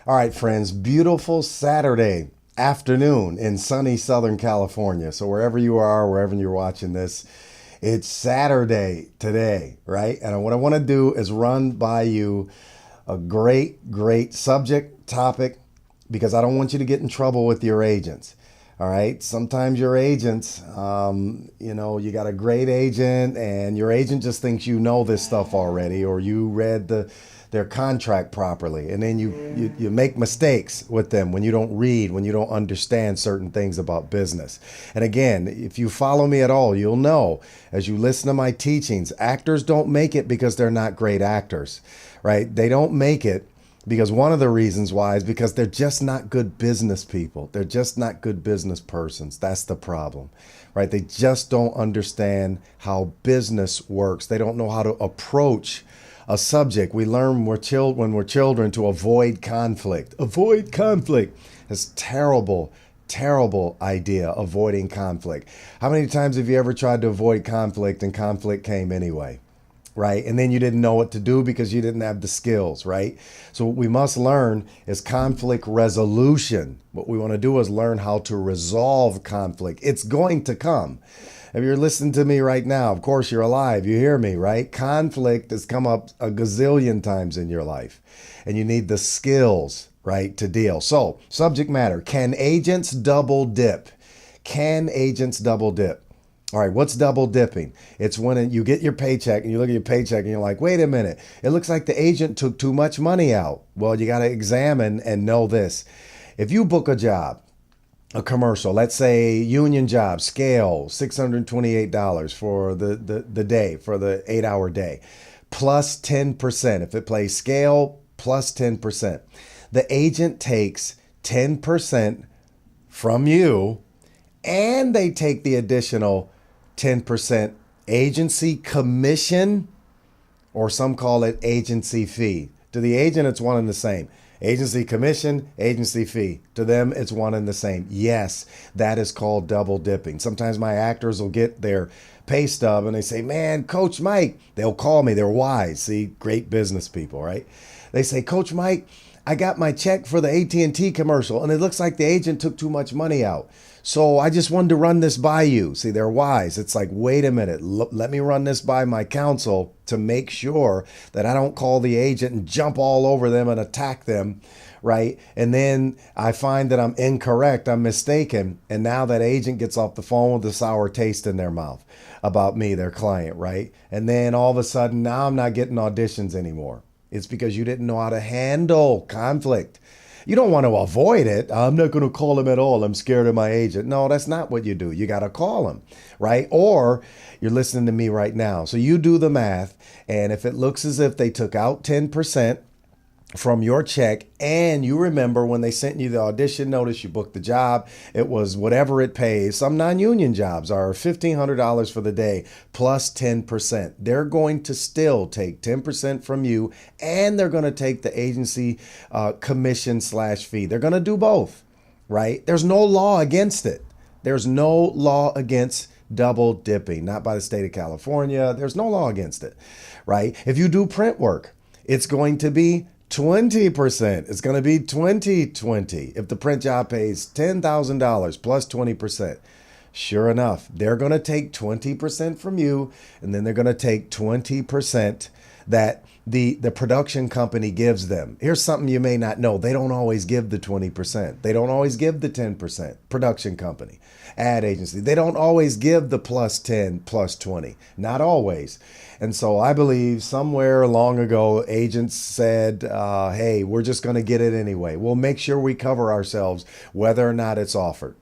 All right, friends, beautiful Saturday afternoon in sunny Southern California. So, wherever you are, wherever you're watching this, it's Saturday today, right? And what I want to do is run by you a great subject topic because I don't want you to get in trouble with your agents. All right. Sometimes your agents, you got a great agent and your agent just thinks you know this stuff already or you read their contract properly. And then you make mistakes with them when you don't read, when you don't understand certain things about business. And again, if you follow me at all, you'll know as you listen to my teachings, actors don't make it because they're not great actors, right? They don't make it because one of the reasons why is because they're just not good business people. They're just not good business persons. That's the problem, right? They just don't understand how business works. They don't know how to approach a subject. We learn when we're children to avoid conflict. Avoid conflict. It's terrible idea, avoiding conflict. How many times have you ever tried to avoid conflict and conflict came anyway? Right? And then you didn't know what to do because you didn't have the skills, right? So what we must learn is conflict resolution. What we want to do is learn how to resolve conflict. It's going to come. If you're listening to me right now, of course you're alive. You hear me, right? Conflict has come up a gazillion times in your life and you need the skills, right, to deal. So subject matter, can agents double dip? Can agents double dip? All right, what's double dipping? It's when you get your paycheck and you look at your paycheck and you're like, wait a minute, it looks like the agent took too much money out. Well, you got to examine and know this. If you book a job, a commercial, let's say union job, scale, $628 for the day, for the 8-hour day, plus 10%. If it plays scale, plus 10%. The agent takes 10% from you and they take the additional 10% agency commission, or some call it agency fee. To the agent, it's one and the same. Agency commission, agency fee. To them, it's one and the same. Yes, that is called double dipping. Sometimes my actors will get their pay stub and they say, man, Coach Mike, they'll call me. They're wise. See, great business people, right? They say, Coach Mike, I got my check for the AT&T commercial and it looks like the agent took too much money out. So I just wanted to run this by you. See, they're wise. It's like, wait a minute, let me run this by my counsel to make sure that I don't call the agent and jump all over them and attack them, right? And then I find that I'm incorrect, I'm mistaken. And now that agent gets off the phone with a sour taste in their mouth about me, their client, right? And then all of a sudden, now I'm not getting auditions anymore. It's because you didn't know how to handle conflict. You don't want to avoid it. I'm not going to call him at all. I'm scared of my agent. No, that's not what you do. You got to call him, right? Or you're listening to me right now. So you do the math. And if it looks as if they took out 10% from your check and you remember when they sent you the audition notice, you booked the job, it was whatever it pays. Some non-union jobs are $1,500 for the day plus 10%. They're going to still take 10% from you and they're going to take the agency commission / fee. They're going to do both, right? There's no law against it. There's no law against double dipping, not by the state of California. There's no law against it, right? If you do print work, it's going to be 20%. It's going to be 2020. If the print job pays $10,000 plus 20%, sure enough, they're going to take 20% from you, and then they're going to take 20% that the production company gives them. Here's something you may not know. They don't always give the 20%. They don't always give the 10%. Production company, ad agency. They don't always give the plus 10, plus 20. Not always. And so I believe somewhere long ago, agents said, hey, we're just going to get it anyway. We'll make sure we cover ourselves whether or not it's offered.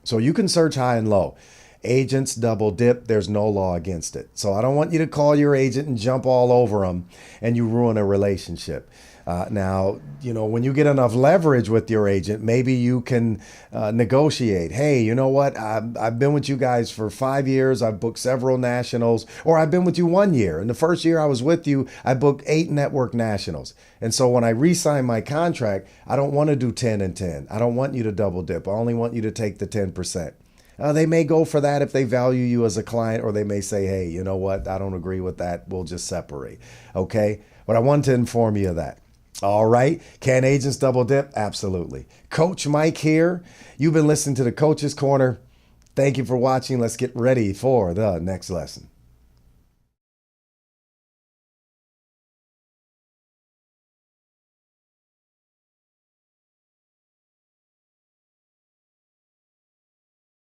So you can search high and low. Agents double dip. There's no law against it. So I don't want you to call your agent and jump all over them and you ruin a relationship. Now, when you get enough leverage with your agent, maybe you can negotiate. Hey, you know what? I've been with you guys for 5 years. I've booked several nationals, or I've been with you 1 year. And the first year I was with you, I booked 8 network nationals. And so when I re-sign my contract, I don't want to do 10 and 10. I don't want you to double dip. I only want you to take the 10%. They may go for that if they value you as a client, or they may say, hey, you know what? I don't agree with that. We'll just separate. Okay. But I want to inform you of that. All right. Can agents double dip? Absolutely. Coach Mike here. You've been listening to the Coach's Corner. Thank you for watching. Let's get ready for the next lesson.